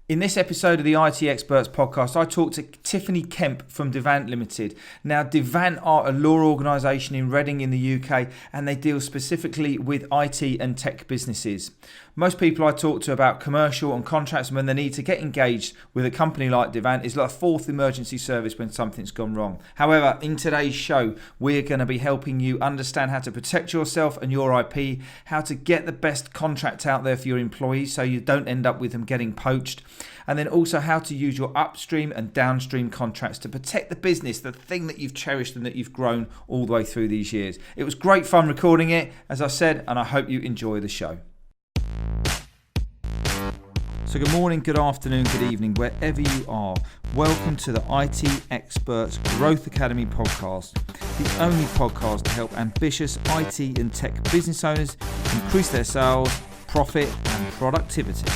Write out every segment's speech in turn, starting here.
In this episode of the IT Experts podcast, I talked to Tiffany Kemp from Devant Limited. Now, Devant are a law organisation in Reading in the UK, and they deal specifically with IT and tech businesses. Most people I talk to about commercial and contracts when they need to get engaged with a company like Devant is like a fourth emergency service when something's gone wrong. However, in today's show, we're going to be helping you understand how to protect yourself and your IP, how to get the best contract out there for your employees so you don't end up with them getting poached, and then also how to use your upstream and downstream contracts to protect the business, the thing that you've cherished and that you've grown all the way through these years. It was great fun recording it, as I said, and I hope you enjoy the show. So good morning, good afternoon, good evening, wherever you are. Welcome to the IT Experts Growth Academy podcast, the only podcast to help ambitious IT and tech business owners increase their sales, profit and productivity.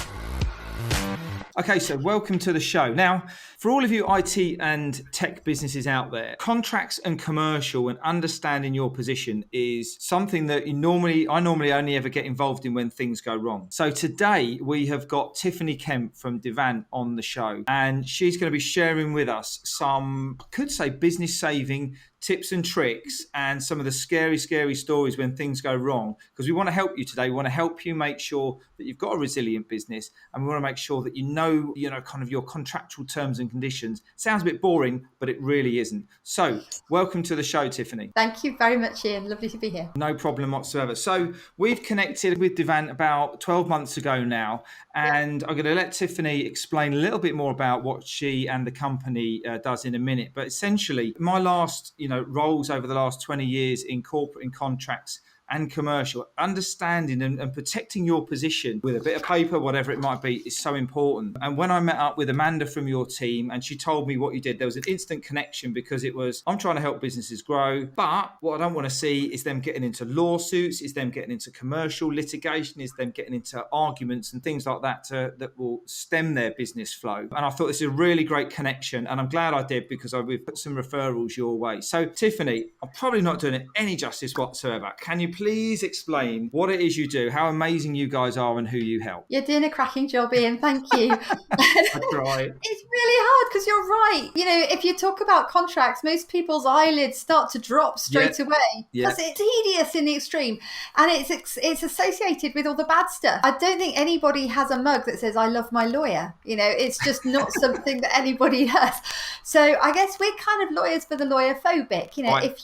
Okay, so welcome to the show. Now, for all of you IT and tech businesses out there, contracts and commercial and understanding your position is something that I normally only ever get involved in when things go wrong. So today we have got Tiffany Kemp from Devant on the show, and she's going to be sharing with us some, I could say, business saving tips and tricks and some of the scary stories when things go wrong, because we want to help you today. We want to help you make sure that you've got a resilient business, and we want to make sure that you know kind of your contractual terms and conditions. Sounds a bit boring, but it really isn't. So welcome to the show, Tiffany. Thank you very much, Ian. Lovely to be here. No problem whatsoever. So we've connected with Devant about 12 months ago now, and I'm going to let Tiffany explain a little bit more about what she and the company does in a minute. But essentially, my last roles over the last 20 years in corporate and contracts and commercial, understanding and protecting your position with a bit of paper, whatever it might be, is so important. And when I met up with Amanda from your team and she told me what you did, there was an instant connection, because it was, I'm trying to help businesses grow, but what I don't want to see is them getting into lawsuits, is them getting into commercial litigation, is them getting into arguments and things like that that will stem their business flow. And I thought this is a really great connection, and I'm glad I did, because we've put some referrals your way. So Tiffany, I'm probably not doing it any justice whatsoever. Can you please explain what it is you do, how amazing you guys are, and who you help? You're doing a cracking job, Ian. Thank you. That's right. It's really hard, because you're right. If you talk about contracts, most people's eyelids start to drop straight away, because it's tedious in the extreme, and it's associated with all the bad stuff. I don't think anybody has a mug that says, I love my lawyer. It's just not something that anybody does. So I guess we're kind of lawyers for the lawyer phobic. Right.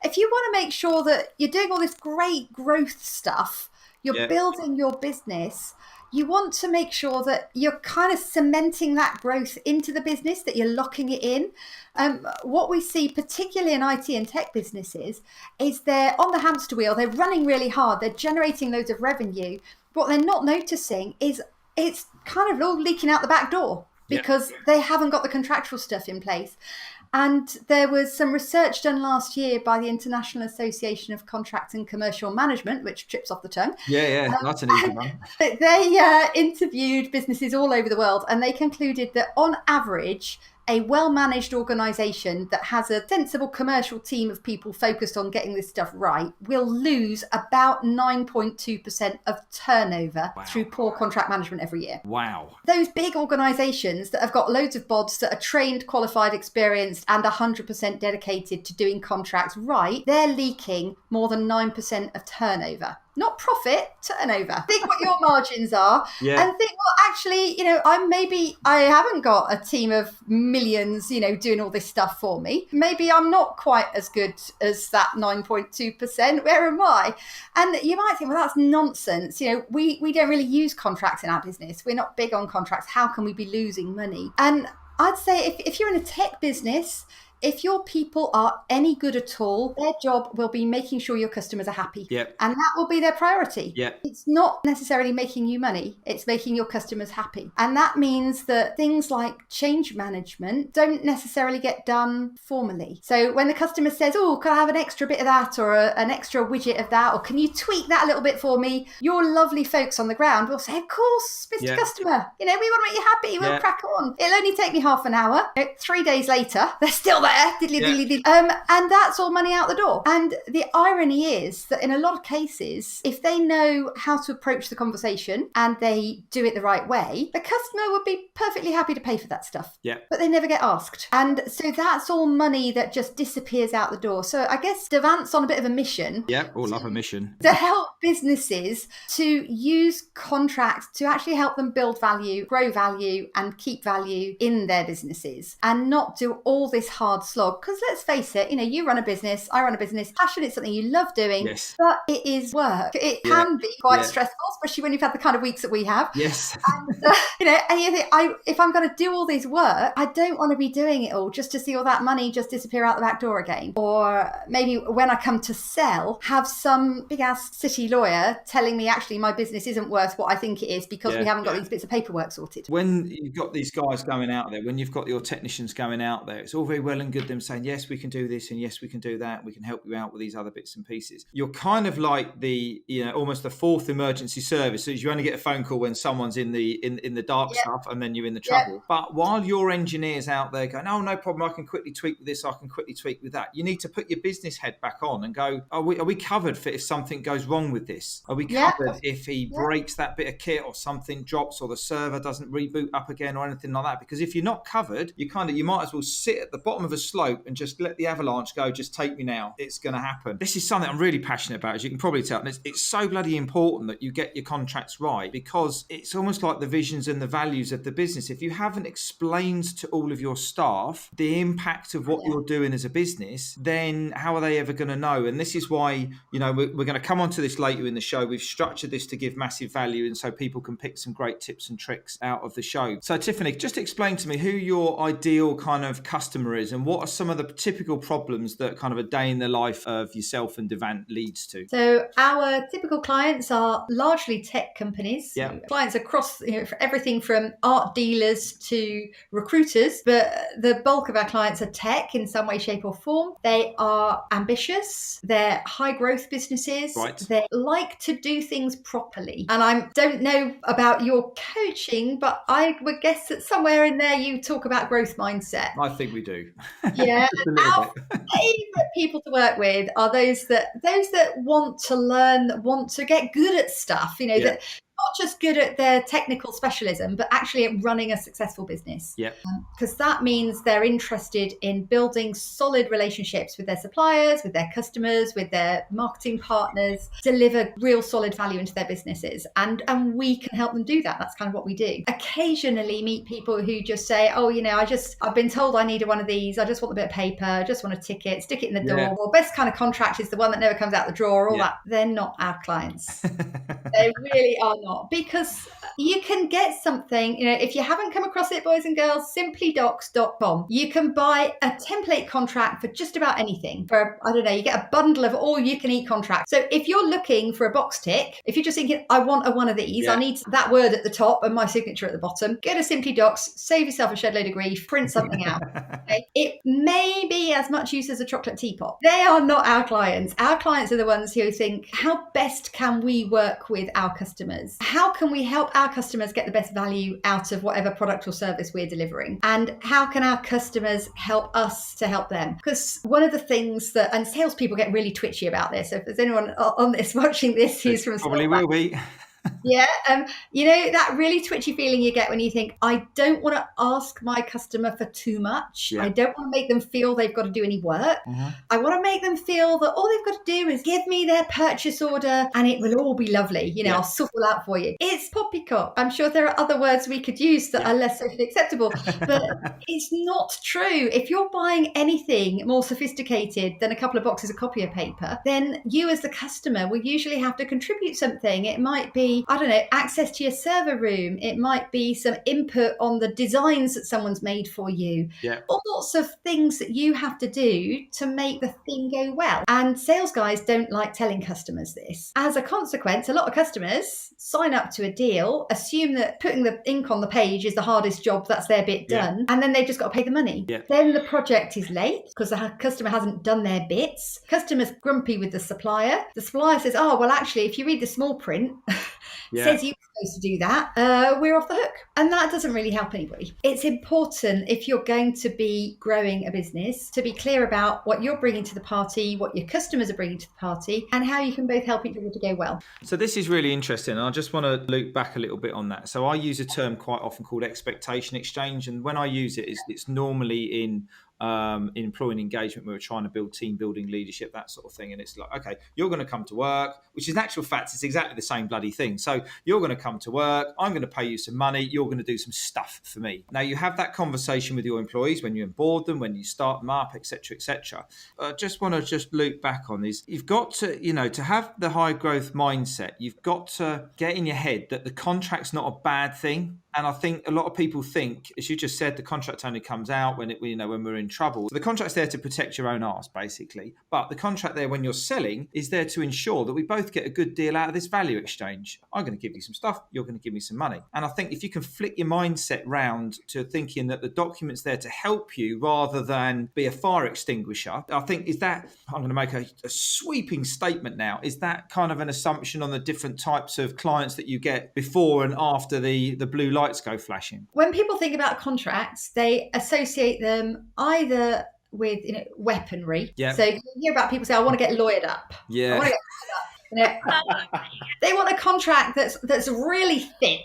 If you want to make sure that you're doing all this great growth stuff, you're building your business, you want to make sure that you're kind of cementing that growth into the business, that you're locking it in. What we see, particularly in IT and tech businesses, is they're on the hamster wheel, they're running really hard, they're generating loads of revenue. What they're not noticing is it's kind of all leaking out the back door, because they haven't got the contractual stuff in place. And there was some research done last year by the International Association of Contract and Commercial Management, which trips off the tongue. That's an easy one. They interviewed businesses all over the world, and they concluded that on average, a well-managed organisation that has a sensible commercial team of people focused on getting this stuff right will lose about 9.2% of turnover through poor contract management every year. Wow. Those big organisations that have got loads of bods that are trained, qualified, experienced, and 100% dedicated to doing contracts right, they're leaking more than 9% of turnover. Not profit, turnover. Think what your margins are, and think, well, actually, I haven't got a team of millions, doing all this stuff for me. Maybe I'm not quite as good as that 9.2%. Where am I? And you might think, well, that's nonsense. We don't really use contracts in our business. We're not big on contracts. How can we be losing money? And I'd say if you're in a tech business, if your people are any good at all, their job will be making sure your customers are happy. Yep. And that will be their priority. Yep. It's not necessarily making you money, it's making your customers happy. And that means that things like change management don't necessarily get done formally. So when the customer says, oh, can I have an extra bit of that, or an extra widget of that, or can you tweak that a little bit for me? Your lovely folks on the ground will say, of course, Mr. Customer, we want to make you happy, we'll crack on. It'll only take me half an hour. 3 days later, they're still there diddly, diddly, diddly. And that's all money out the door. And the irony is that in a lot of cases, if they know how to approach the conversation and they do it the right way, the customer would be perfectly happy to pay for that stuff. Yeah. But they never get asked. And so that's all money that just disappears out the door. So I guess Devant's on a bit of a mission. Yeah, all love a mission. To help businesses to use contracts to actually help them build value, grow value, and keep value in their businesses, and not do all this hard slog. Because let's face it, you run a business, I run a business, passion is something you love doing, yes, but it is work. It can be quite stressful, especially when you've had the kind of weeks that we have. Yes. And, and you think, if I'm going to do all this work, I don't want to be doing it all just to see all that money just disappear out the back door again. Or maybe when I come to sell, have some big ass city lawyer telling me actually my business isn't worth what I think it is because we haven't got these bits of paperwork sorted. When you've got these guys going out there, when you've got your technicians going out there, it's all very well and good them saying, yes, we can do this and yes, we can do that. We can help you out with these other bits and pieces. You're kind of like the, almost the fourth emergency service. So you only get a phone call when someone's in the dark stuff and then you're in the trouble. But while your engineer's out there going, oh, no problem, I can quickly tweak with this, I can quickly tweak with that. You need to put your business head back on and go, are we covered for if something goes wrong with this? Are we covered if he breaks that bit of kit or something drops or the server doesn't reboot up again or anything like that? Because if you're not covered, you might as well sit at the bottom of a slope and just let the avalanche go, just take me now. It's going to happen. This is something I'm really passionate about, as you can probably tell. And it's so bloody important that you get your contracts right, because it's almost like the visions and the values of the business. If you haven't explained to all of your staff the impact of what you're doing as a business, then how are they ever going to know? And this is why, we're going to come on to this later in the show. We've structured this to give massive value, and so people can pick some great tips and tricks out of the show. So Tiffany, just explain to me who your ideal kind of customer is and what are some of the typical problems that kind of a day in the life of yourself and Devant leads to. So our typical clients are largely tech companies. Yeah. Clients across for everything from art dealers to recruiters, but the bulk of our clients are tech in some way, shape or form. They are ambitious. They're high growth businesses. Right. They like to do things properly. And I don't know about your coaching, but I would guess that somewhere in there you talk about growth mindset. I think we do. Yeah. Our favorite people to work with are those that want to learn, that want to get good at stuff, that not just good at their technical specialism, but actually at running a successful business. Yeah. Because that means they're interested in building solid relationships with their suppliers, with their customers, with their marketing partners, deliver real solid value into their businesses. And we can help them do that. That's kind of what we do. Occasionally meet people who just say, oh, I've been told I need one of these. I just want a bit of paper. I just want a ticket, stick it in the door. Or best kind of contract is the one that never comes out the drawer, all that. They're not our clients. They really are not. Because you can get something, if you haven't come across it, boys and girls, simplydocs.com. You can buy a template contract for just about anything. You get a bundle of all you can eat contracts. So if you're looking for a box tick, if you're just thinking, I want one of these, I need that word at the top and my signature at the bottom, go to Simply Docs, save yourself a shed load of grief, print something out. Okay? It may be as much use as a chocolate teapot. They are not our clients. Our clients are the ones who think, how best can we work with our customers? How can we help our customers get the best value out of whatever product or service we're delivering? And how can our customers help us to help them? Because one of the things and salespeople get really twitchy about this. So if there's anyone on this watching this who's from probably will be. Yeah. That really twitchy feeling you get when you think, I don't want to ask my customer for too much. I don't want to make them feel they've got to do any work. I want to make them feel that all they've got to do is give me their purchase order and it will all be lovely. I'll sort it out for you. It's poppycock. I'm sure there are other words we could use that are less socially acceptable, but it's not true. If you're buying anything more sophisticated than a couple of boxes of copier paper, then you as the customer will usually have to contribute something. It might be, access to your server room. It might be some input on the designs that someone's made for you. Yeah. All sorts of things that you have to do to make the thing go well. And sales guys don't like telling customers this. As a consequence, a lot of customers sign up to a deal, assume that putting the ink on the page is the hardest job, that's their bit done, and then they've just got to pay the money. Yeah. Then the project is late because the customer hasn't done their bits. Customer's grumpy with the supplier. The supplier says, oh, well, actually, if you read the small print, says you supposed to do that, we're off the hook. And that doesn't really help anybody. It's important, if you're going to be growing a business, to be clear about what you're bringing to the party, what your customers are bringing to the party, and how you can both help each other to go well. So this is really interesting, and I just want to loop back a little bit on that. So I use a term quite often called expectation exchange, and when I use it, it's normally in employee engagement where we're trying to build team building, leadership, that sort of thing. And it's like, okay, you're going to come to work, which is in actual fact, it's exactly the same bloody thing. So you're going to come to work, I'm going to pay you some money, you're going to do some stuff for me. Now you have that conversation with your employees when you onboard them, when you start them up, etc., etc. I just want to loop back on this. You've got to, to have the high growth mindset, you've got to get in your head that the contract's not a bad thing. And I think a lot of people think, as you just said, the contract only comes out when we're in trouble. So the contract's there to protect your own arse, basically. But the contract there when you're selling is there to ensure that we both get a good deal out of this value exchange. I'm going to give you some stuff, you're going to give me some money. And I think if you can flick your mindset round to thinking that the document's there to help you rather than be a fire extinguisher, I think I'm going to make a sweeping statement now, is that kind of an assumption on the different types of clients that you get before and after the blue lights go flashing? When people think about contracts, they associate them either with weaponry. Yeah. So you hear about people say, I want to get lawyered up. Yeah. I want to get lawyered up. They want a contract that's really thick,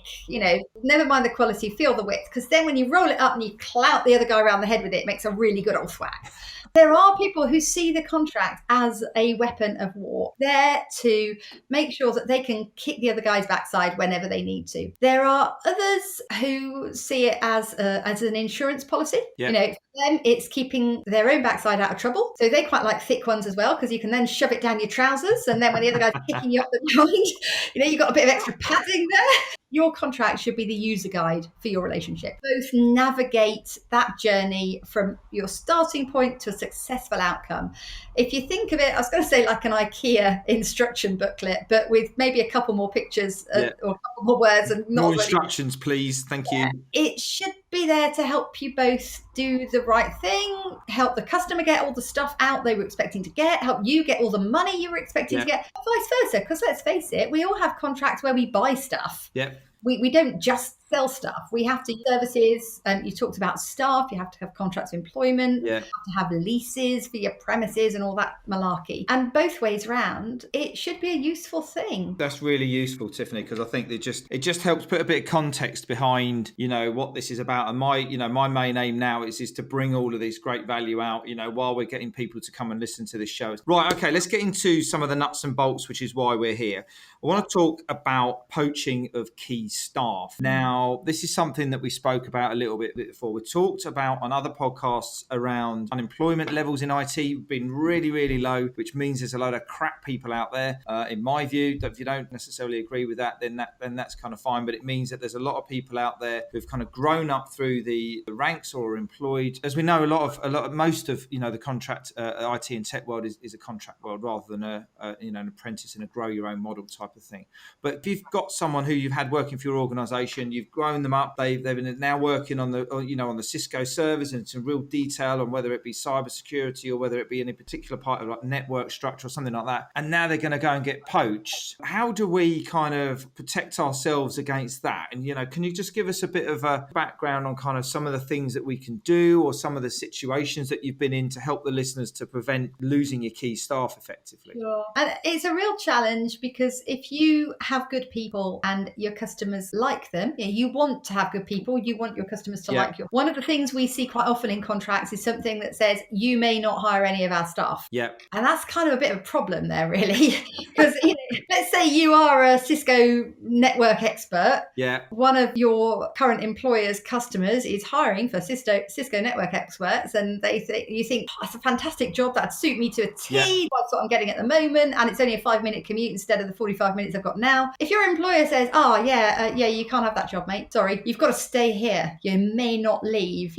never mind the quality, feel the width, because then when you roll it up and you clout the other guy around the head with it, it makes a really good old thwack. There are people who see the contract as a weapon of war, there to make sure that they can kick the other guy's backside whenever they need to. There are others who see it as an insurance policy. Yeah. For them, it's keeping their own backside out of trouble. So they quite like thick ones as well, because you can then shove it down your trousers. And then when the other guy's kicking you up the behind, you've got a bit of extra padding there. Your contract should be the user guide for your relationship. Both navigate that journey from your starting point to a successful outcome. If you think of it, I was going to say like an IKEA instruction booklet, but with maybe a couple more pictures or a couple more words and not more instructions, please. Thank you. It should be there to help you both do the right thing, help the customer get all the stuff out they were expecting to get, help you get all the money you were expecting to get, vice versa. Because let's face it, we all have contracts where we buy stuff. Yeah. We don't just sell stuff. We have to use services. You talked about staff. You have to have contracts of employment. Yeah. You have to have leases for your premises and all that malarkey. And both ways round, it should be a useful thing. That's really useful, Tiffany, because I think it just helps put a bit of context behind, what this is about. And my main aim now is to bring all of this great value out, while we're getting people to come and listen to this show. Right, okay, let's get into some of the nuts and bolts, which is why we're here. I want to talk about poaching of key staff. Now, this is something that we spoke about a little bit before. We talked about on other podcasts around unemployment levels in IT being really, really low, which means there's a load of crap people out there. In my view, if you don't necessarily agree with that, then that's kind of fine. But it means that there's a lot of people out there who've kind of grown up through the ranks or are employed. As we know, most of the contract IT and tech world is a contract world rather than an apprentice and a grow your own model type of thing. But if you've got someone who you've had working for your organisation, you've grown them up, they've been now working on the Cisco servers and some real detail on whether it be cybersecurity or whether it be any particular part of like network structure or something like that, and now they're going to go and get poached. How do we kind of protect ourselves against that? And can you just give us a bit of a background on kind of some of the things that we can do or some of the situations that you've been in to help the listeners to prevent losing your key staff effectively? Sure. And it's a real challenge because if you have good people and your customers like them, you want to have good people, you want your customers to like you. One of the things we see quite often in contracts is something that says you may not hire any of our staff. Yep. And that's kind of a bit of a problem there, really. Because let's say you are a Cisco network expert. Yeah. One of your current employer's customers is hiring for Cisco network experts, and you think, that's a fantastic job, that'd suit me to a T. That's what I'm getting at the moment, and it's only a 5-minute commute instead of the 45 minutes I've got now. If your employer says, you can't have that job, mate, sorry, you've got to stay here, you may not leave,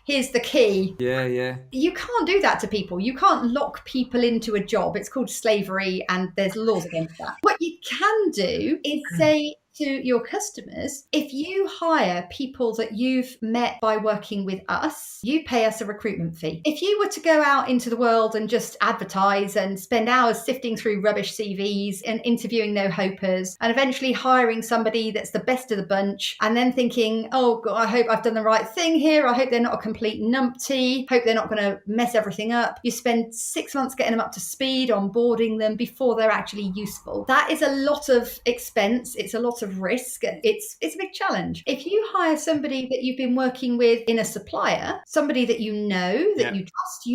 here's the key. You can't do that to people. You can't lock people into a job. It's called slavery and there's laws against that. What you can do is say to your customers, if you hire people that you've met by working with us, you pay us a recruitment fee. If you were to go out into the world and just advertise and spend hours sifting through rubbish CVs and interviewing no-hopers and eventually hiring somebody that's the best of the bunch and then thinking, oh God, I hope I've done the right thing here. I hope they're not a complete numpty. Hope they're not going to mess everything up. You spend 6 months getting them up to speed, onboarding them before they're actually useful. That is a lot of expense. It's a lot of risk. It's a big challenge. If you hire somebody that you've been working with in a supplier, somebody that you know, that you trust,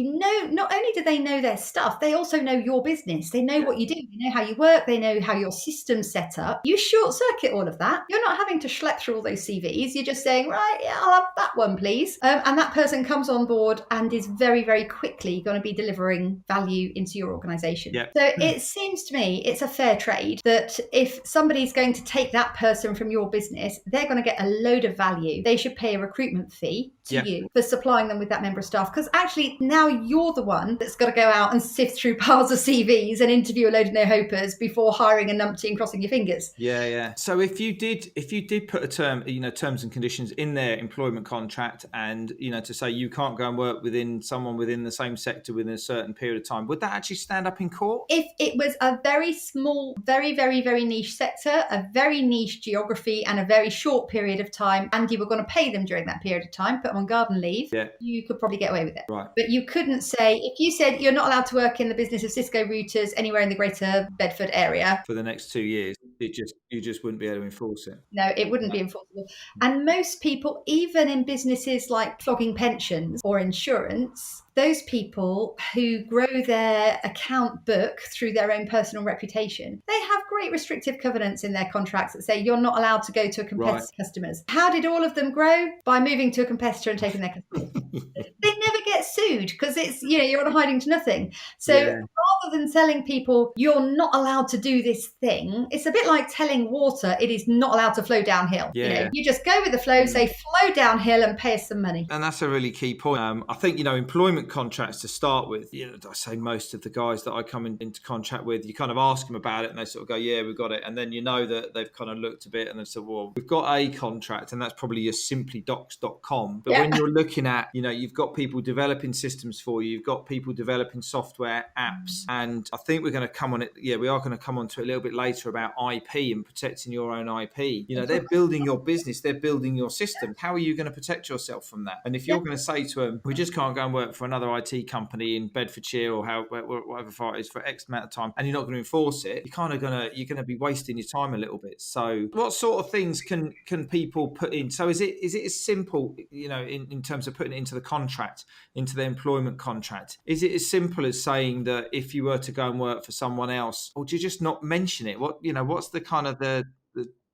not only do they know their stuff, they also know your business. They know what you do. They know how you work. They know how your system's set up. You short circuit all of that. You're not having to schlep through all those CVs. You're just saying, right, yeah, I'll have that one, please. And that person comes on board and is very, very quickly going to be delivering value into your organization. So it seems to me it's a fair trade that if somebody's going to take that person from your business, they're going to get a load of value. They should pay a recruitment fee to you for supplying them with that member of staff, because actually now you're the one that's got to go out and sift through piles of CVs and interview a load of no-hopers before hiring a numpty and crossing your fingers. So if you did put a term, terms and conditions in their employment contract, and to say you can't go and work within someone within the same sector within a certain period of time, would that actually stand up in court? If it was a very small, very, very, very niche sector, a very niche geography, and a very short period of time, and you were going to pay them during that period of time, put them on garden leave, you could probably get away with it. Right. But you couldn't say, if you said you're not allowed to work in the business of Cisco routers anywhere in the greater Bedford area for the next 2 years, you just wouldn't be able to enforce it. No, it wouldn't be enforceable. And most people, even in businesses like flogging pensions or insurance, those people who grow their account book through their own personal reputation, they have great restrictive covenants in their contracts that say you're not allowed to go to a competitor's customers. How did all of them grow? By moving to a competitor and taking their customers. They never get sued because it's, you're on hiding to nothing. So rather than telling people you're not allowed to do this thing, it's a bit like telling water it is not allowed to flow downhill. You just go with the flow, say flow downhill and pay us some money. And that's a really key point. I think, employment contracts to start with, I say most of the guys that I come into contact with, you kind of ask them about it and they sort of go, yeah, we've got it. And then that they've kind of looked a bit and they've said, well, we've got a contract, and that's probably your simplydocs.com. But when you're looking at, you've got people developing systems for you, you've got people developing software, apps, and I think we're going to come on it. Yeah, we are going to come on to it a little bit later about IP and protecting your own IP. They're building your business, they're building your system. How are you going to protect yourself from that? And if you're going to say to them, we just can't go and work for another IT company in Bedfordshire or whatever far it is for X amount of time, and you're not going to enforce it, you're going to be wasting your time a little bit. So what sort of things can people put in? So is it as simple, in terms of putting it into the contract, into the employment contract, is it as simple as saying that if you were to go and work for someone else, or do you just not mention it? What's the kind of the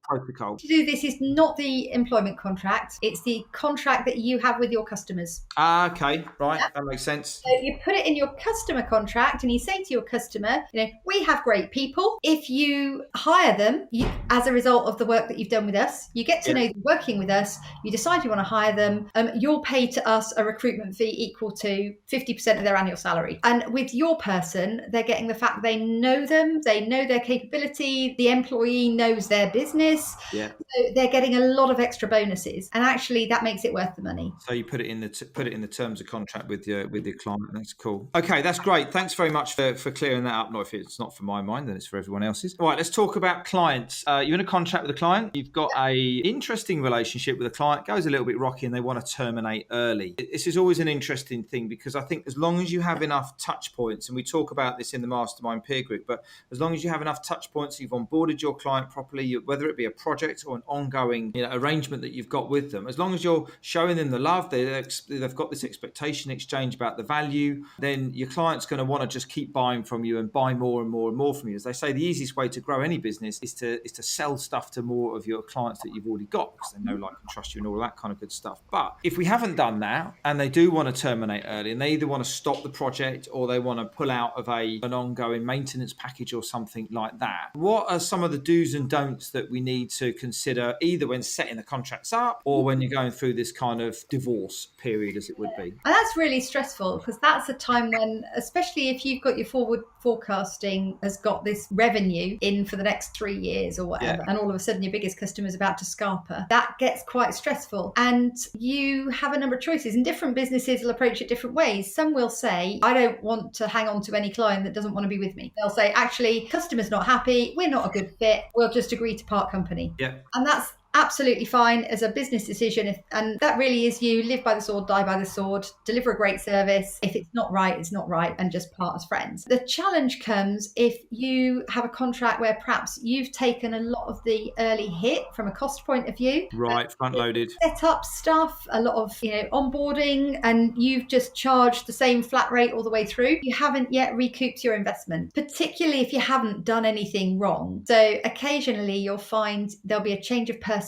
protocol? To do this is not the employment contract, it's the contract that you have with your customers. Okay, right, that makes sense. So you put it in your customer contract and you say to your customer, we have great people. If you hire them, as a result of the work that you've done with us, you get to know them working with us, you decide you want to hire them, you'll pay to us a recruitment fee equal to 50% of their annual salary. And with your person, they're getting the fact they know them, they know their capability, the employee knows their business. So they're getting a lot of extra bonuses, and actually that makes it worth the money. So you put it in the terms of contract with your client. That's cool. Okay, that's great. Thanks very much for clearing that up. Not if it's not for my mind, then it's for everyone else's. All right, let's talk about clients. You're in a contract with a client. You've got a interesting relationship with a client. Goes a little bit rocky, and they want to terminate early. This is always an interesting thing, because I think as long as you have enough touch points, and we talk about this in the mastermind peer group, but as long as you have enough touch points, you've onboarded your client properly, whether it be a project or an ongoing arrangement that you've got with them, as long as you're showing them the love, they've got this expectation exchange about the value, then your client's going to want to just keep buying from you and buy more and more and more from you. As they say, the easiest way to grow any business is to sell stuff to more of your clients that you've already got, because they know, like, and trust you and all that kind of good stuff. But if we haven't done that and they do want to terminate early, and they either want to stop the project or they want to pull out of an ongoing maintenance package or something like that, what are some of the do's and don'ts that we need to consider either when setting the contracts up or when you're going through this kind of divorce period, as it would be? And that's really stressful, because that's a time when, especially if you've got your forward forecasting has got this revenue in for the next 3 years or whatever, and all of a sudden your biggest customer is about to scarper, that gets quite stressful. And you have a number of choices, and different businesses will approach it different ways. Some will say, I don't want to hang on to any client that doesn't want to be with me. They'll say, actually, customer's not happy, we're not a good fit, we'll just agree to part company. And that's absolutely fine as a business decision, and that really is, you live by the sword, die by the sword, deliver a great service. If it's not right, it's not right, and just part as friends. The challenge comes if you have a contract where perhaps you've taken a lot of the early hit from a cost point of view, right, front loaded, set up stuff, a lot of onboarding, and you've just charged the same flat rate all the way through. You haven't yet recouped your investment, particularly if you haven't done anything wrong. So occasionally you'll find there'll be a change of personnel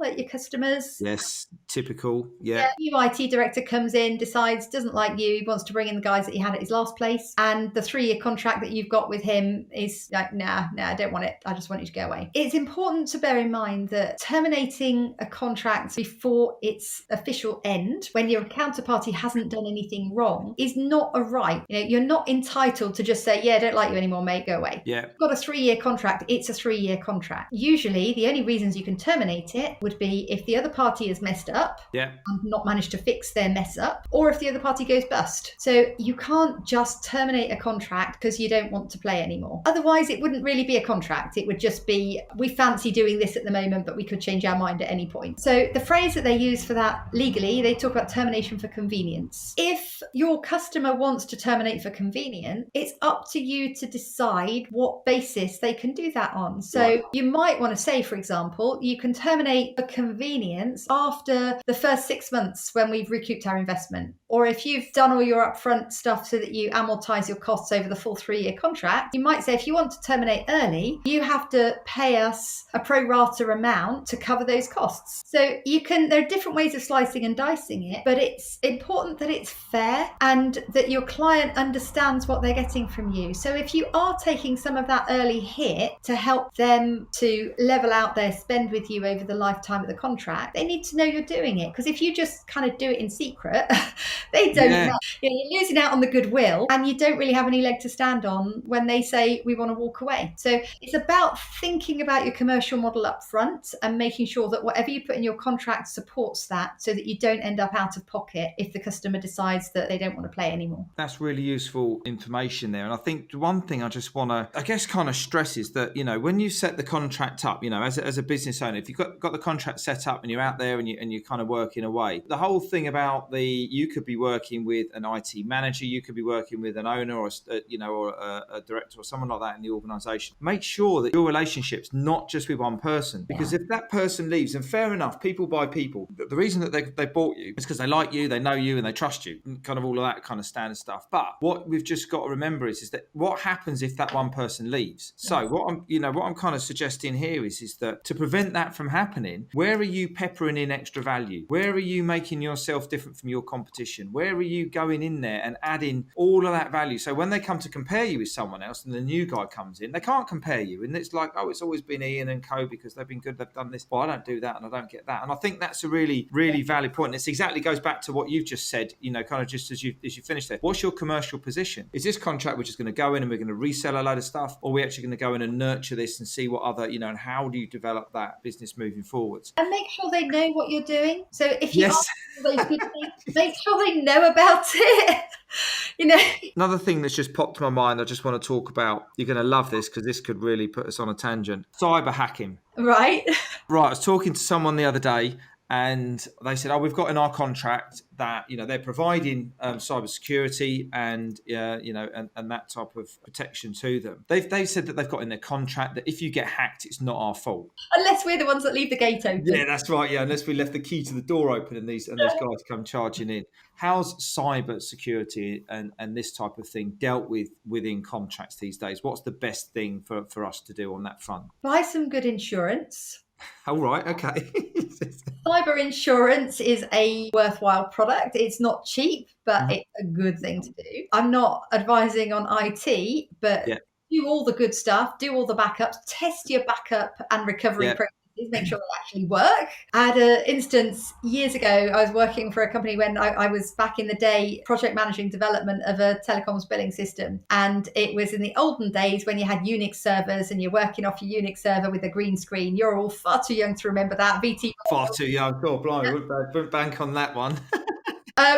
at your customers. Yes, typical. New IT director comes in, decides doesn't like you, he wants to bring in the guys that he had at his last place, and the 3-year contract that you've got with him is like, nah, I don't want it, I just want you to go away. It's important to bear in mind that terminating a contract before its official end, when your counterparty hasn't done anything wrong, is not a right. You're not entitled to just say, yeah, I don't like you anymore, mate, go away. You've got a 3-year contract, it's a 3-year contract. Usually the only reasons you can terminate it would be if the other party has messed up and not managed to fix their mess up, or if the other party goes bust. So you can't just terminate a contract because you don't want to play anymore. Otherwise it wouldn't really be a contract. It would just be, we fancy doing this at the moment, but we could change our mind at any point. So the phrase that they use for that legally, they talk about termination for convenience. If your customer wants to terminate for convenience, it's up to you to decide what basis they can do that on. So you might want to say, for example, you can terminate for convenience after the first 6 months when we've recouped our investment. Or if you've done all your upfront stuff so that you amortize your costs over the full 3-year contract, you might say if you want to terminate early, you have to pay us a pro rata amount to cover those costs. So there are different ways of slicing and dicing it, but it's important that it's fair and that your client understands what they're getting from you. So if you are taking some of that early hit to help them to level out their spend with you over the lifetime of the contract, they need to know you're doing it. Because if you just kind of do it in secret, they don't know. You're losing out on the goodwill, and you don't really have any leg to stand on when they say we want to walk away. So it's about thinking about your commercial model up front and making sure that whatever you put in your contract supports that, so that you don't end up out of pocket if the customer decides that they don't want to play anymore. That's really useful information there. And I think one thing I just want to, kind of stress is that, when you set the contract up, as a business owner, if you've got the contract set up and you're out there and you're kind of working away, the whole thing about you could be working with an IT manager, you could be working with an owner or a director or someone like that in the organisation. Make sure that your relationship's not just with one person, because if that person leaves, and fair enough, people buy people. The reason that they bought you is because they like you, they know you, and they trust you, and kind of all of that kind of standard stuff. But what we've just got to remember is that what happens if that one person leaves? So what I'm kind of suggesting here is that to prevent that from happening, where are you peppering in extra value? Where are you making yourself different from your competition? Where are you going in there and adding all of that value? So when they come to compare you with someone else and the new guy comes in, they can't compare you. And it's like, oh, it's always been Ian and Co because they've been good, they've done this. Well, I don't do that and I don't get that. And I think that's a really, really valid point. And it exactly goes back to what you've just said, kind of just as you finish there. What's your commercial position? Is this contract we're just going to go in and we're going to resell a load of stuff? Or are we actually going to go in and nurture this and see what other, and how do you develop that business moving forwards? And make sure they know what you're doing. So if you ask those good things, make sure they know about it. Another thing that's just popped to my mind, I just want to talk about. You're going to love this because this could really put us on a tangent. Cyber hacking. Right. I was talking to someone the other day, and they said, we've got in our contract that, they're providing cybersecurity and, and that type of protection to them. They've said that they've got in their contract that if you get hacked, it's not our fault. Unless we're the ones that leave the gate open. Yeah, that's right. Yeah, unless we left the key to the door open and these guys come charging in. How's cyber security and this type of thing dealt with within contracts these days? What's the best thing for us to do on that front? Buy some good insurance. Oh, right. Okay. Cyber insurance is a worthwhile product. It's not cheap, but it's a good thing to do. I'm not advising on IT, but do all the good stuff, do all the backups, test your backup and recovery processes make sure they actually work. I had an instance years ago. I was working for a company when I was back in the day project managing development of a telecoms billing system, and it was in the olden days when you had Unix servers and you're working off your Unix server with a green screen. You're all far too young to remember that. VT. Far too young. God, blimey, wouldn't bank on that one.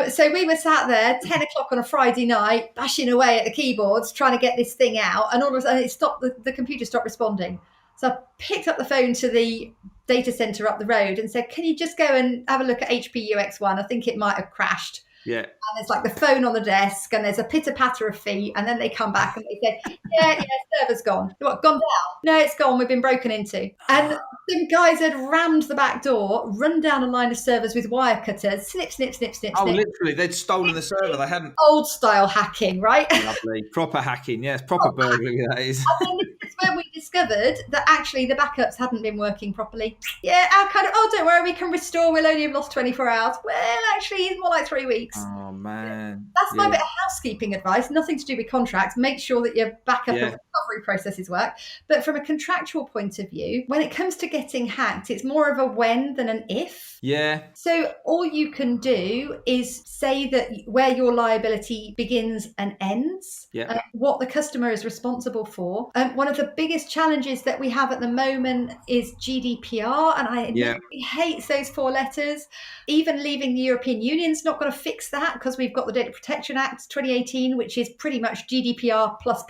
So we were sat there 10 o'clock on a Friday night, bashing away at the keyboards, trying to get this thing out. And all of a sudden it stopped, the computer stopped responding. So I picked up the phone to the data center up the road and said, can you just go and have a look at EP009? I think it might have crashed. Yeah. And there's like the phone on the desk and there's a pitter patter of feet. And then they come back and they said, yeah, server's gone. What, gone down? No, it's gone. We've been broken into. And some guys had rammed the back door, run down a line of servers with wire cutters, snip, snip, snip, snip, Oh, snip. literally, they'd stolen the server. They hadn't. Old style hacking, right? Lovely. Proper hacking. Yes, proper burglary, that is. And then this is when we discovered that actually the backups hadn't been working properly. Yeah, our kind of, oh, don't worry, we can restore. We'll only have lost 24 hours. Well, actually, it's more like 3 weeks. Oh, man. That's my bit of housekeeping advice. Nothing to do with contracts. Make sure that your backup and recovery processes work. But from a contractual point of view, when it comes to getting hacked, it's more of a when than an if. Yeah. So all you can do is say that where your liability begins and ends, and what the customer is responsible for. One of the biggest challenges that we have at the moment is GDPR, and I hate those 4 letters. Even leaving the European Union's not going to fix that because we've got the Data Protection Act 2018, which is pretty much GDPR plus.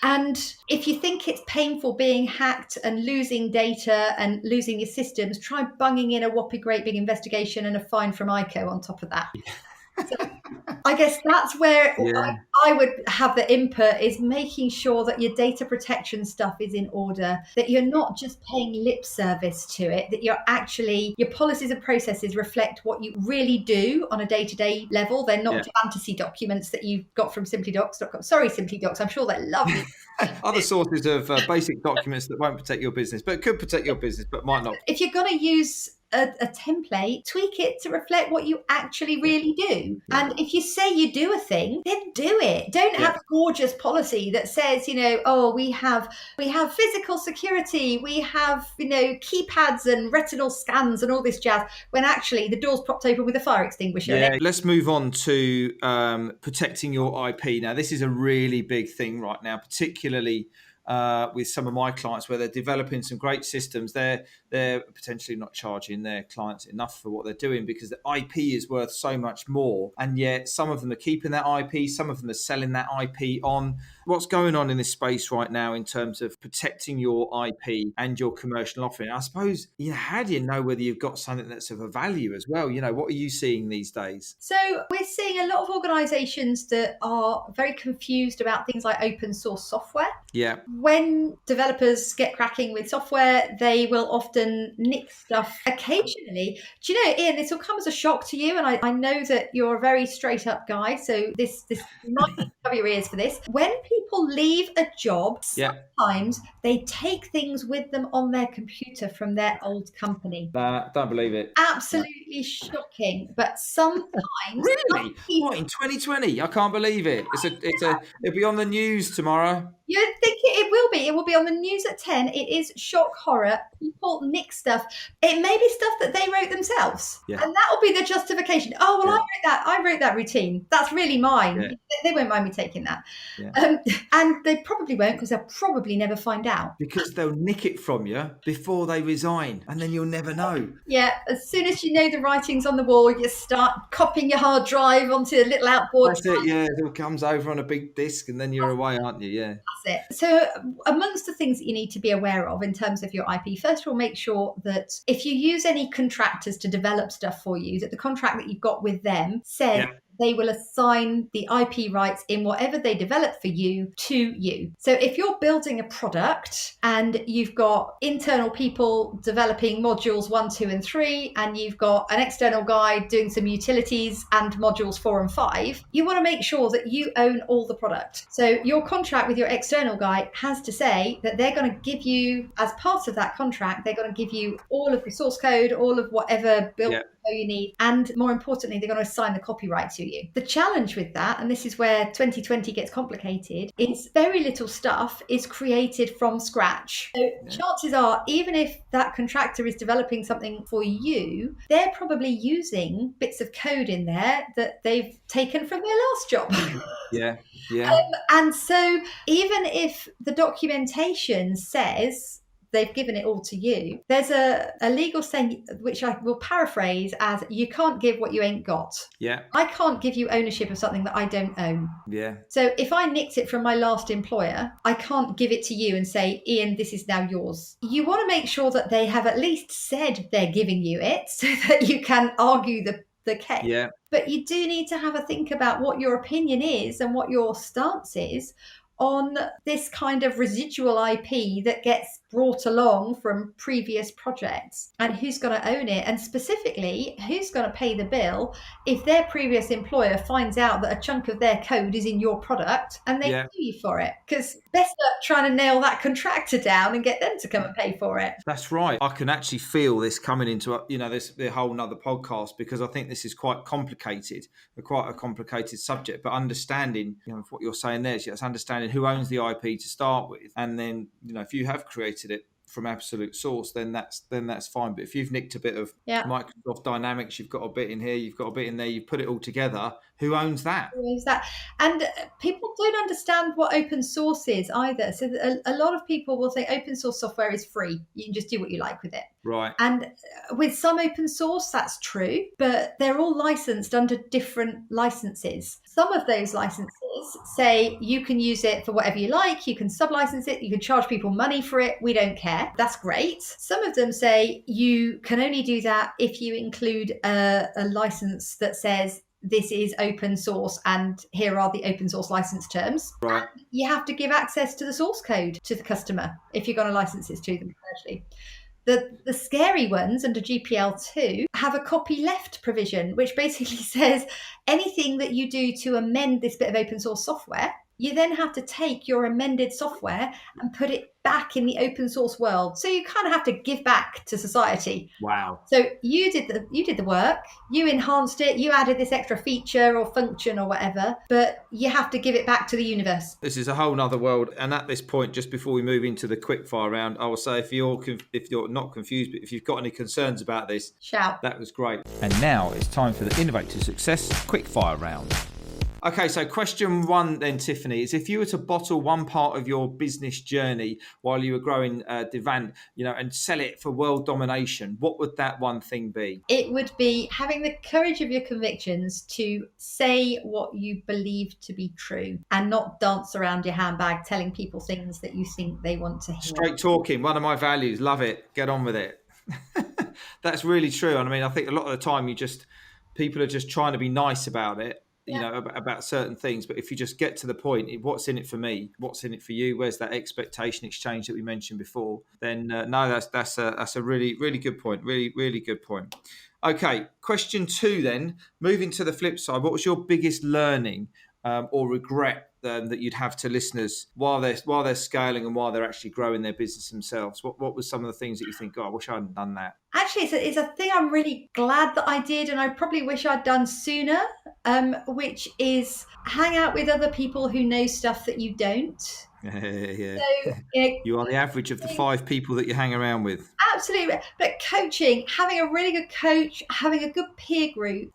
And if you think it's painful being hacked and losing data and losing your systems, try bunging in a whopping great big investigation and a fine from ICO on top of that. So I guess that's where I would have the input, is making sure that your data protection stuff is in order, that you're not just paying lip service to it, that you're actually, your policies and processes reflect what you really do on a day-to-day level. They're not fantasy documents that you've got from simplydocs.com. Sorry, Simply Docs, I'm sure they're lovely. Other sources of basic documents that won't protect your business, but could protect your business, but might not. If you're going to use a template, tweak it to reflect what you actually really do. And if you say you do a thing, then do it. Don't have a gorgeous policy that says, oh, we have physical security, we have, keypads and retinal scans and all this jazz, when actually the door's propped open with a fire extinguisher in it. Let's move on to protecting your IP. Now, this is a really big thing right now, particularly with some of my clients where they're developing some great systems. They're potentially not charging their clients enough for what they're doing because the IP is worth so much more. And yet some of them are keeping that IP, some of them are selling that IP on. What's going on in this space right now in terms of protecting your IP and your commercial offering? I suppose, how do you know whether you've got something that's of a value as well? What are you seeing these days? So we're seeing a lot of organizations that are very confused about things like open source software. Yeah. When developers get cracking with software, they will often nick stuff occasionally. Do you know, Ian, this will come as a shock to you, and I know that you're a very straight up guy, so this might cover your ears for this. When people leave a job, sometimes they take things with them on their computer from their old company. Don't believe it. Absolutely shocking, but sometimes... Really? What, in 2020? I can't believe it. It'll be on the news tomorrow. You think it will be. It will be on the news at 10. It is shock horror. People nick stuff. It may be stuff that they wrote themselves. Yeah. And that will be the justification. Oh, well, I wrote that routine. That's really mine. Yeah. They won't mind me taking that. Yeah. And they probably won't, because they'll probably never find out. Because they'll nick it from you before they resign, and then you'll never know. Yeah. As soon as you know the writing's on the wall, you start copying your hard drive onto a little outboard. That's it, yeah. It all comes over on a big disc, and then you're away, aren't you? Yeah. It. So amongst the things that you need to be aware of in terms of your IP, first of all, make sure that if you use any contractors to develop stuff for you, that the contract that you've got with them says they will assign the IP rights in whatever they develop for you to you. So if you're building a product and you've got internal people developing modules 1, 2, and 3, and you've got an external guy doing some utilities and modules 4 and 5, you want to make sure that you own all the product. So your contract with your external guy has to say that they're going to give you, as part of that contract, they're going to give you all of the source code, all of whatever built info you need, and more importantly, they're going to assign the copyright to you. The challenge with that, and this is where 2020 gets complicated, is very little stuff is created from scratch. So chances are, even if that contractor is developing something for you, they're probably using bits of code in there that they've taken from their last job. Yeah. And so even if the documentation says they've given it all to you, there's a legal saying, which I will paraphrase as, you can't give what you ain't got. Yeah. I can't give you ownership of something that I don't own. Yeah. So if I nicked it from my last employer, I can't give it to you and say, Ian, this is now yours. You want to make sure that they have at least said they're giving you it so that you can argue the case. Yeah. But you do need to have a think about what your opinion is and what your stance is on this kind of residual IP that gets brought along from previous projects, and who's going to own it, and specifically who's going to pay the bill if their previous employer finds out that a chunk of their code is in your product and they sue you for it. Because best at trying to nail that contractor down and get them to come and pay for it. That's right. I can actually feel this coming into the whole nother podcast, because I think this is quite complicated, quite a complicated subject. But understanding, what you're saying there is just understanding who owns the IP to start with, and then if you have created it from absolute source, then that's fine. But if you've nicked a bit of Microsoft Dynamics, you've got a bit in here, you've got a bit in there, you put it all together, who owns that? Who owns that? And people don't understand what open source is either. So a lot of people will say open source software is free. You can just do what you like with it. Right. And with some open source, that's true, but they're all licensed under different licenses. Some of those licenses say you can use it for whatever you like, you can sub-license it, you can charge people money for it, we don't care. That's great. Some of them say you can only do that if you include a license that says this is open source and here are the open source license terms. Right. And you have to give access to the source code to the customer if you're going to license it to them commercially. The scary ones under GPL2 have a copy left provision, which basically says anything that you do to amend this bit of open source software, you then have to take your amended software and put it back in the open source world. So you kind of have to give back to society. Wow. So you did the work, you enhanced it, you added this extra feature or function or whatever, but you have to give it back to the universe. This is a whole nother world. And at this point, just before we move into the quickfire round, I will say, if you're not confused, but if you've got any concerns about this, shout. That was great. And now it's time for the Innovate to Success quickfire round. Okay, so question one then, Tiffany, is if you were to bottle one part of your business journey while you were growing Devant, and sell it for world domination, what would that one thing be? It would be having the courage of your convictions to say what you believe to be true and not dance around your handbag telling people things that you think they want to hear. Straight talking, one of my values. Love it. Get on with it. That's really true. And I mean, I think a lot of the time people are just trying to be nice about it. About certain things, but if you just get to the point, what's in it for me, what's in it for you, where's that expectation exchange that we mentioned before, then that's a really, really good point. Really, really good point. Okay, question two then, moving to the flip side, what was your biggest learning or regret that you'd have to listeners while they're scaling and while they're actually growing their business themselves? What was some of the things that you think, I wish I hadn't done that? Actually, it's a thing I'm really glad that I did, and I probably wish I'd done sooner, which is hang out with other people who know stuff that you don't. Yeah. So, you are the average of the 5 people that you hang around with. Absolutely. But coaching, having a really good coach, having a good peer group,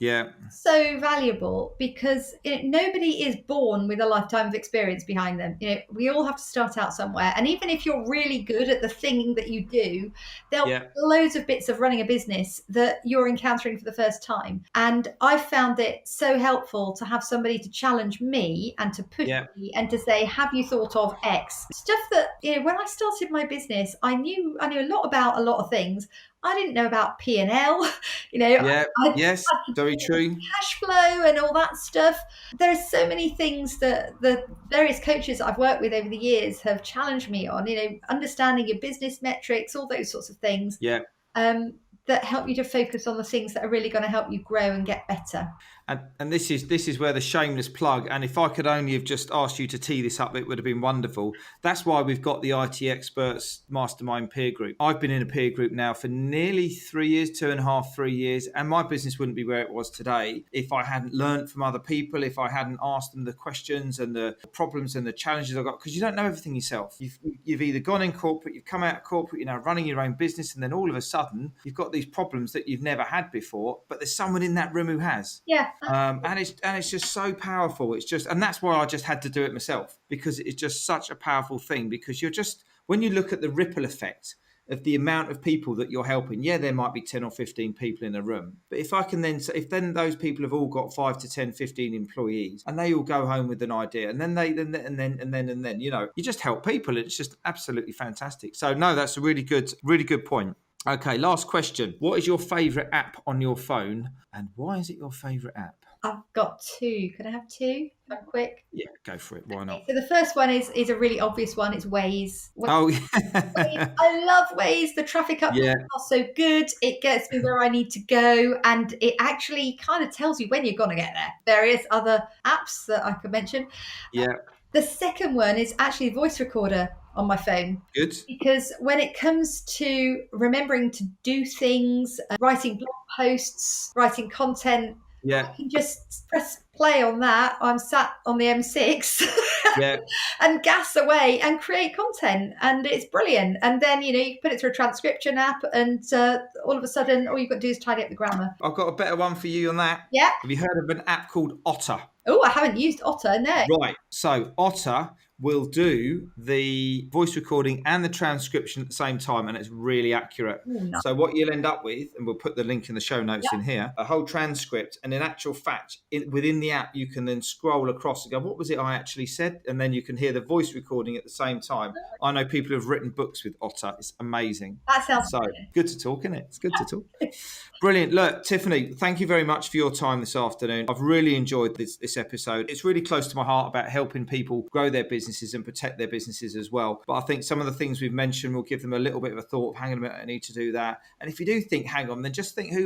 so valuable, because nobody is born with a lifetime of experience behind them. We all have to start out somewhere. And even if you're really good at the thing that you do, there'll be loads of bits of running a business that you're encountering for the first time. And I found it so helpful to have somebody to challenge me and to push me and to say, have you thought of X? Stuff that, when I started my business, I knew a lot about a lot of things. I didn't know about P&L, Yes, very true. Cash flow and all that stuff. There are so many things that the various coaches I've worked with over the years have challenged me on, understanding your business metrics, all those sorts of things. Yeah. That help you to focus on the things that are really going to help you grow and get better. And this is where the shameless plug, and if I could only have just asked you to tee this up, it would have been wonderful. That's why we've got the IT Experts Mastermind peer group. I've been in a peer group now for nearly 3 years, 2.5, 3 years, and my business wouldn't be where it was today if I hadn't learned from other people, if I hadn't asked them the questions and the problems and the challenges I've got, because you don't know everything yourself. You've either gone in corporate, you've come out of corporate, you're now running your own business, and then all of a sudden you've got these problems that you've never had before, but there's someone in that room who has. Yeah. And it's just so powerful. It's just, and that's why I just had to do it myself, because it's just such a powerful thing. Because you're just, when you look at the ripple effect of the amount of people that you're helping, yeah, there might be 10 or 15 people in a room, but if then those people have all got 5 to 10, 15 employees, and they all go home with an idea, and then you just help people. It's just absolutely fantastic. So no, that's a really good point. Okay, last question. What is your favorite app on your phone, and why is it your favorite app? I've got two. Can I have two? I'm quick. Yeah, go for it. Why not? So the first one is a really obvious one. It's Waze. Oh, yeah. Waze. I love Waze. The traffic updates are so good. It gets me where I need to go, and it actually kind of tells you when you're going to get there. Various other apps that I could mention. Yeah. The second one is actually a voice recorder on my phone. Good. Because when it comes to remembering to do things, writing blog posts, writing content, yeah, I can just press play on that. I'm sat on the M6 and gas away and create content, and it's brilliant. And then you put it through a transcription app, and all of a sudden all you've got to do is tidy up the grammar. I've got a better one for you on that. Yeah. Have you heard of an app called Otter? Oh, I haven't used Otter, no. Right. So Otter will do the voice recording and the transcription at the same time, and it's really accurate. Nice. So what you'll end up with, and we'll put the link in the show notes in here, a whole transcript, and in actual fact, within the app, you can then scroll across and go, what was it I actually said? And then you can hear the voice recording at the same time. I know people who have written books with Otter. It's amazing. That sounds good to talk, isn't it? It's good to talk. Brilliant. Look, Tiffany, thank you very much for your time this afternoon. I've really enjoyed this episode. It's really close to my heart about helping people grow their businesses and protect their businesses as well. But I think some of the things we've mentioned will give them a little bit of a thought. Hang on a minute, I need to do that. And if you do think, hang on, then just think who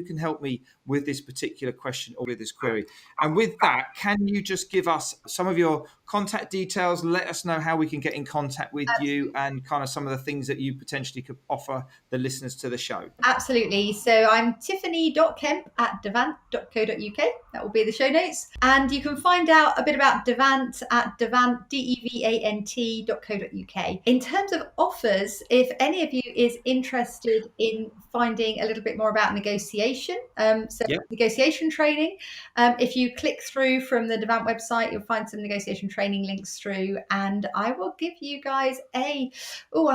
can help me with this particular question or with this query. And with that, can you just give us some of your contact details? Let us know how we can get in contact with you and kind of some of the things that you potentially could offer the listeners to the show. Absolutely. So I'm tiffany.kemp@devant.co.uk. That will be the show notes. And you can find out a bit about Devant at devant.co.uk. In terms of offers, if any of you is interested in finding a little bit more about negotiation, negotiation training, if you click through from the Devant website, you'll find some negotiation training links through, and I will give you guys I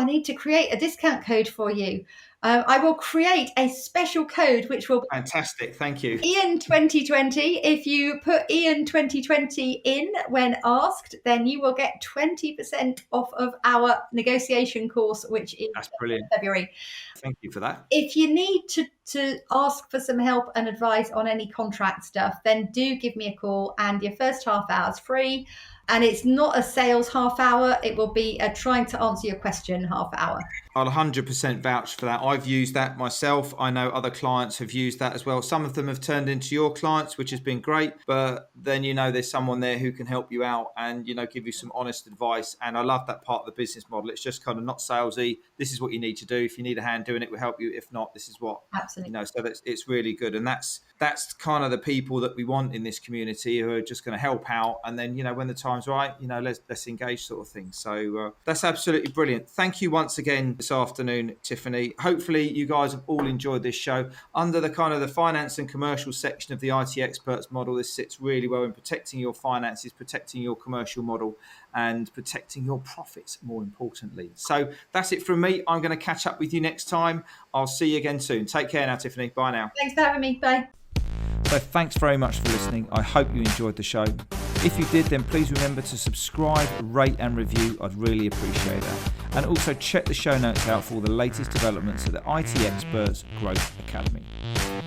need to create a discount code for you. I will create a special code which will be fantastic. Thank you. Ian 2020. If you put Ian 2020 in when asked, then you will get 20% off of our negotiation course, which is February. Thank you for that. If you need to ask for some help and advice on any contract stuff, then do give me a call, and your first half hour is free. And it's not a sales half hour. It will be a trying to answer your question half hour. I'll 100% vouch for that. I've used that myself. I know other clients have used that as well. Some of them have turned into your clients, which has been great. But then, there's someone there who can help you out and, give you some honest advice. And I love that part of the business model. It's just kind of not salesy. This is what you need to do. If you need a hand doing it, we'll help you. If not, this is what. Absolutely. So it's really good. And that's kind of the people that we want in this community who are just going to help out. And then, when the time's right, let's engage sort of thing. So that's absolutely brilliant. Thank you once again this afternoon, Tiffany. Hopefully you guys have all enjoyed this show. Under the kind of the finance and commercial section of the IT Experts model, this sits really well in protecting your finances, protecting your commercial model, and protecting your profits, more importantly. So that's it from me. I'm going to catch up with you next time. I'll see you again soon. Take care now, Tiffany. Bye now. Thanks for having me. Bye. So thanks very much for listening. I hope you enjoyed the show. If you did, then please remember to subscribe, rate and review. I'd really appreciate that. And also check the show notes out for all the latest developments at the IT Experts Growth Academy.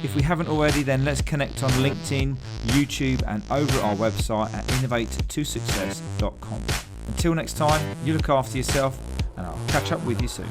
If we haven't already, then let's connect on LinkedIn, YouTube and over at our website at innovate2success.com. Until next time, you look after yourself and I'll catch up with you soon.